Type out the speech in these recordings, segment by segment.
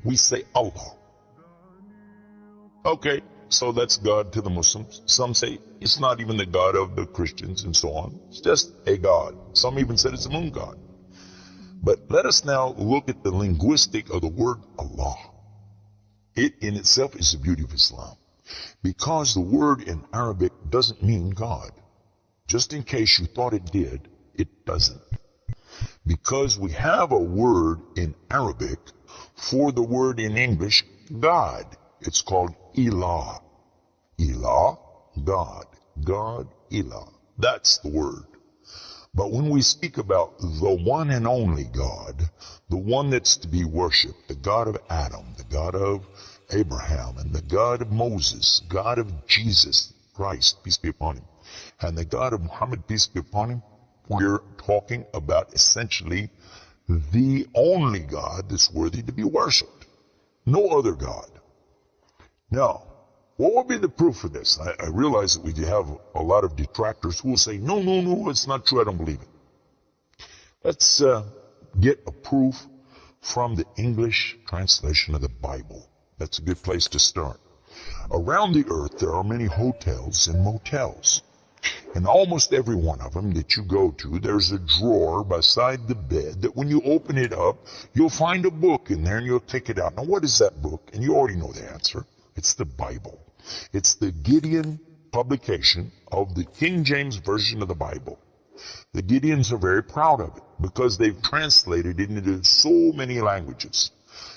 we say Allah. Okay, so that's God to the Muslims. Some say it's not even the God of the Christians and so on. It's just a God. Some even said it's a moon god. But let us now look at the linguistic of the word Allah. It in itself is the beauty of Islam, because the word in Arabic doesn't mean God. Just in case you thought it did, it doesn't. Because we have a word in Arabic for the word in English, God. It's called Ilah. Ilah, God. God, Ilah. That's the word. But when we speak about the one and only God, the one that's to be worshipped, the God of Adam, the God of Abraham, and the God of Moses, God of Jesus Christ, peace be upon him, and the God of Muhammad, peace be upon him, we're talking about essentially the only God that's worthy to be worshipped. No other God. Now, what would be the proof of this? I realize that we have a lot of detractors who will say, no, it's not true, I don't believe it. Let's get a proof from the English translation of the Bible. That's a good place to start. Around the earth, there are many hotels and motels. In almost every one of them that you go to, there's a drawer beside the bed that when you open it up, you'll find a book in there and you'll take it out. Now, what is that book? And you already know the answer. It's the Bible. It's the Gideon publication of the King James Version of the Bible. The Gideons are very proud of it because they've translated it into so many languages.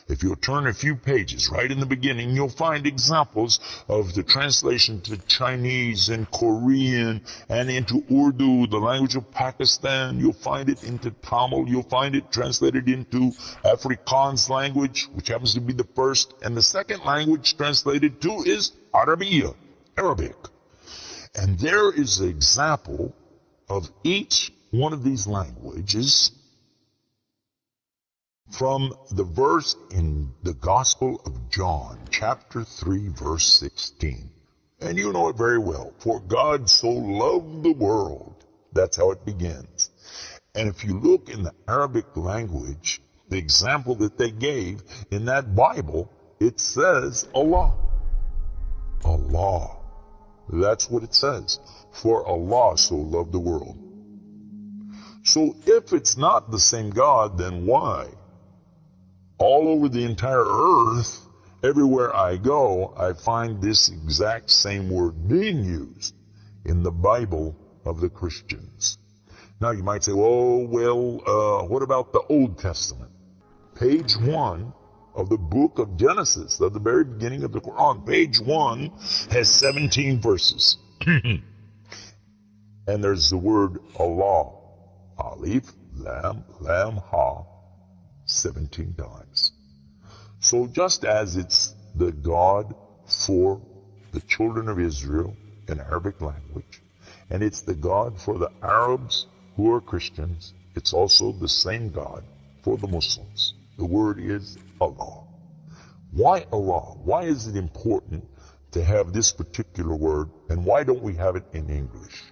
If you'll turn a few pages right in the beginning, you'll find examples of the translation to Chinese and Korean and into Urdu, the language of Pakistan. You'll find it into Tamil. You'll find it translated into Afrikaans language, which happens to be the first. And the second language translated to is Arabiya, Arabic. And there is an example of each one of these languages from the verse in the Gospel of John, chapter 3, verse 16. And you know it very well. For God so loved the world. That's how it begins. And if you look in the Arabic language, the example that they gave in that Bible, it says Allah. Allah. That's what it says. For Allah so loved the world. So if it's not the same God, then why? All over the entire earth, everywhere I go, I find this exact same word being used in the Bible of the Christians. Now you might say, what about the Old Testament? Page 1 of the book of Genesis, at the very beginning of the Quran, page 1 has 17 verses. And there's the word Allah, Alif, Lam, Ha, 17 times. So just as it's the God for the children of Israel in Arabic language, and it's the God for the Arabs who are Christians, it's also the same God for the Muslims. The word is Allah. Why Allah? Why is it important to have this particular word, and why don't we have it in English?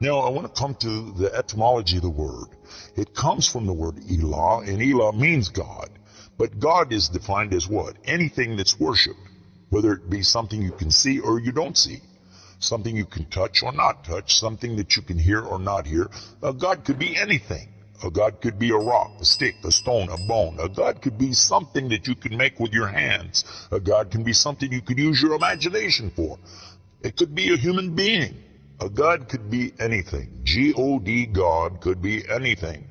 Now, I want to come to the etymology of the word. It comes from the word Ilah, and Ilah means God. But God is defined as what? Anything that's worshipped, whether it be something you can see or you don't see, something you can touch or not touch, something that you can hear or not hear. A God could be anything. A God could be a rock, a stick, a stone, a bone. A God could be something that you can make with your hands. A God can be something you could use your imagination for. It could be a human being. A God could be anything. G-O-D, God, could be anything.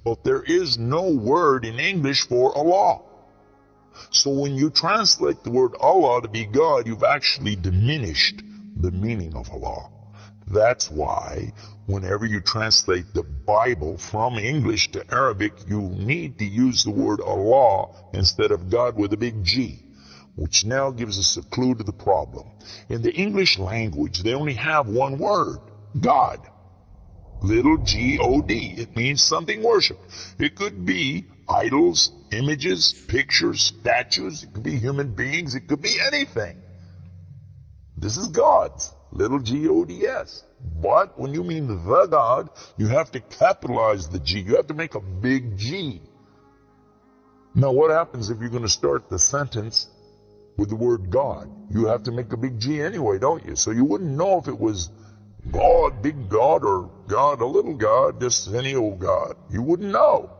But there is no word in English for Allah. So when you translate the word Allah to be God, you've actually diminished the meaning of Allah. That's why whenever you translate the Bible from English to Arabic, you need to use the word Allah instead of God with a big G, which now gives us a clue to the problem. In the English language, they only have one word, God. Little G-O-D. It means something worshipped. It could be idols, images, pictures, statues. It could be human beings. It could be anything. This is God's. Little G-O-D-S. But when you mean the God, you have to capitalize the G. You have to make a big G. Now, what happens if you're going to start the sentence with the word God? You have to make a big G anyway, don't you? So you wouldn't know if it was God, big God, or God, a little God, just any old God. You wouldn't know.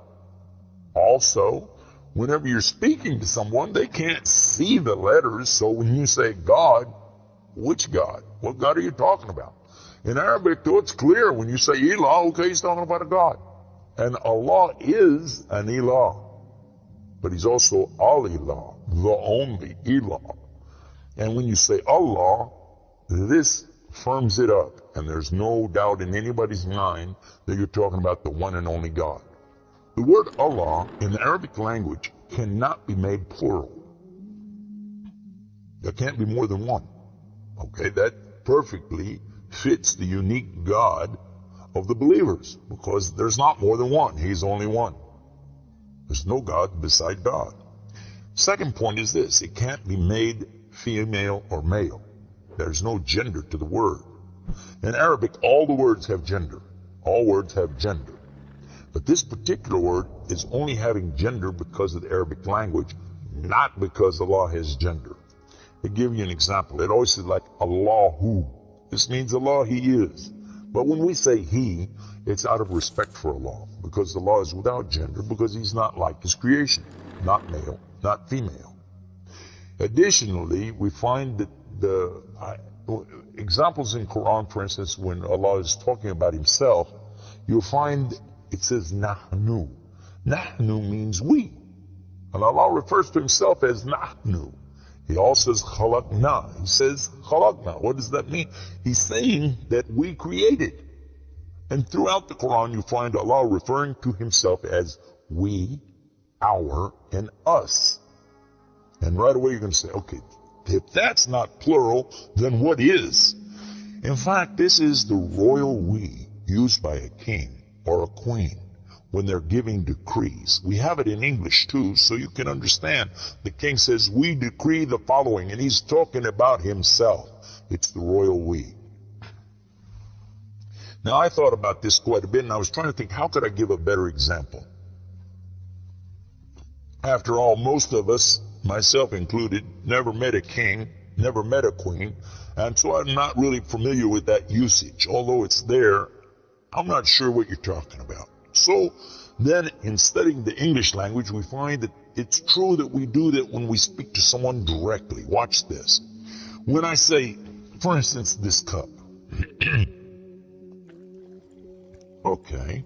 Also, whenever you're speaking to someone, they can't see the letters. So when you say God, which God? What God are you talking about? In Arabic, though, it's clear. When you say Ilah, okay, he's talking about a God. And Allah is an Ilah. But he's also Al-Ilah, the only Ilah. And when you say Allah, this firms it up. And there's no doubt in anybody's mind that you're talking about the one and only God. The word Allah in the Arabic language cannot be made plural. There can't be more than one. Okay, that perfectly fits the unique God of the believers, because there's not more than one. He's only one. There's no God beside God. Second point is this: it can't be made female or male. There's no gender to the word. In Arabic, all the words have gender. All words have gender. But this particular word is only having gender because of the Arabic language, not because Allah has gender. To give you an example, it always says like Allahu. This means Allah, He is. But when we say He, it's out of respect for Allah, because Allah is without gender, because He's not like His creation, not male, not female. Additionally, we find that the examples in Quran, for instance, when Allah is talking about Himself, you'll find it says Nahnu. Nahnu means we. And Allah refers to Himself as Nahnu. He also says Khalaqna. He says Khalaqna. What does that mean? He's saying that we created. And throughout the Quran, you find Allah referring to Himself as we, our, and us. And right away you're going to say, okay, if that's not plural, then what is? In fact, this is the royal we used by a king or a queen when they're giving decrees. We have it in English too, so you can understand. The king says, we decree the following, and he's talking about himself. It's the royal we. Now, I thought about this quite a bit, and I was trying to think, how could I give a better example? After all, most of us, myself included, never met a king, never met a queen, and so I'm not really familiar with that usage. Although it's there, I'm not sure what you're talking about. So then, in studying the English language, we find that it's true that we do that when we speak to someone directly. Watch this. When I say, for instance, this cup. Okay,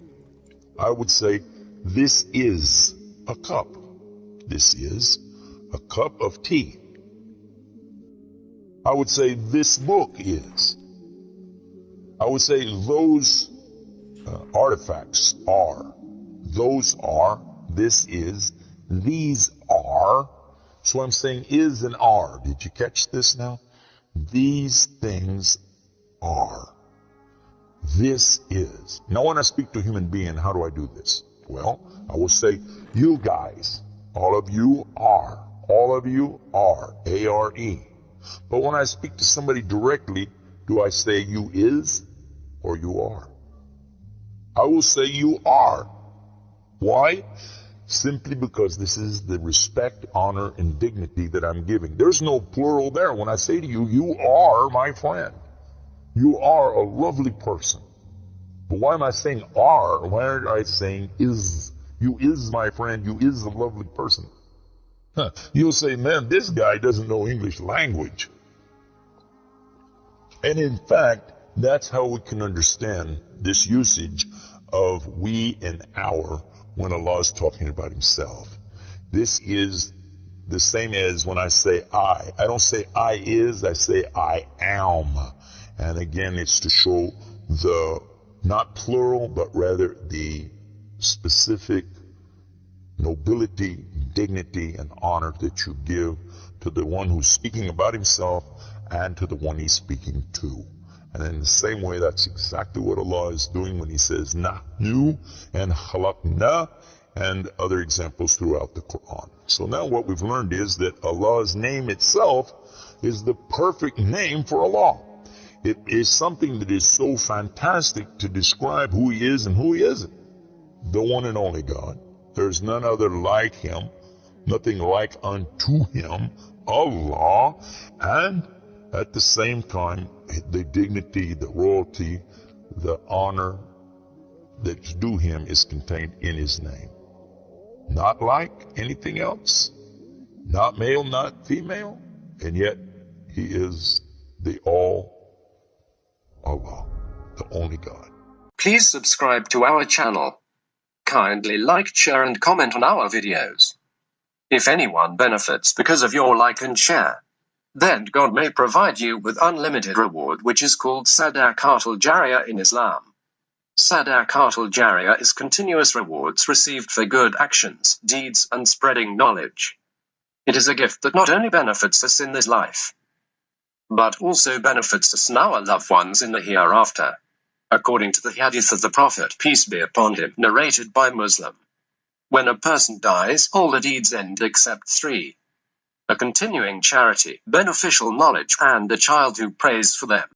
I would say, this is a cup. This is a cup of tea. I would say, this book is. I would say, those artifacts are. Those are. This is. These are. So I'm saying is and are. Did you catch this now? These things are. This is. Now when I speak to a human being, how do I do this? Well, I will say, you guys, all of you are. All of you are. A-R-E. But when I speak to somebody directly, do I say you is or you are? I will say you are. Why? Simply because this is the respect, honor, and dignity that I'm giving. There's no plural there. When I say to you, you are my friend. You are a lovely person. But why am I saying are? Why aren't I saying is? You is my friend. You is a lovely person. You'll say, man, this guy doesn't know English language. And in fact, that's how we can understand this usage of we and our when Allah is talking about Himself. This is the same as when I say I. I don't say I is, I say I am. And again, it's to show the, not plural, but rather the specific nobility, dignity, and honor that you give to the one who's speaking about himself and to the one he's speaking to. And in the same way, that's exactly what Allah is doing when He says Nahnu and Khalaqna and other examples throughout the Quran. So now what we've learned is that Allah's name itself is the perfect name for Allah. It is something that is so fantastic to describe who He is and who He isn't. The one and only God. There's none other like Him. nothing like unto him, Allah, and at the same time, the dignity, the royalty, the honor that's due him is contained in his name. Not like anything else, not male, not female, and yet he is the all Allah, the only God. Please subscribe to our channel. Kindly like, share and comment on our videos. If anyone benefits because of your like and share, then God may provide you with unlimited reward, which is called Sadaqatul Jariyah in Islam. Sadaqatul Jariyah is continuous rewards received for good actions, deeds, and spreading knowledge. It is a gift that not only benefits us in this life, but also benefits us and our loved ones in the hereafter. According to the hadith of the Prophet, peace be upon him, narrated by Muslim, when a person dies, all the deeds end except three: a continuing charity, beneficial knowledge, and a child who prays for them.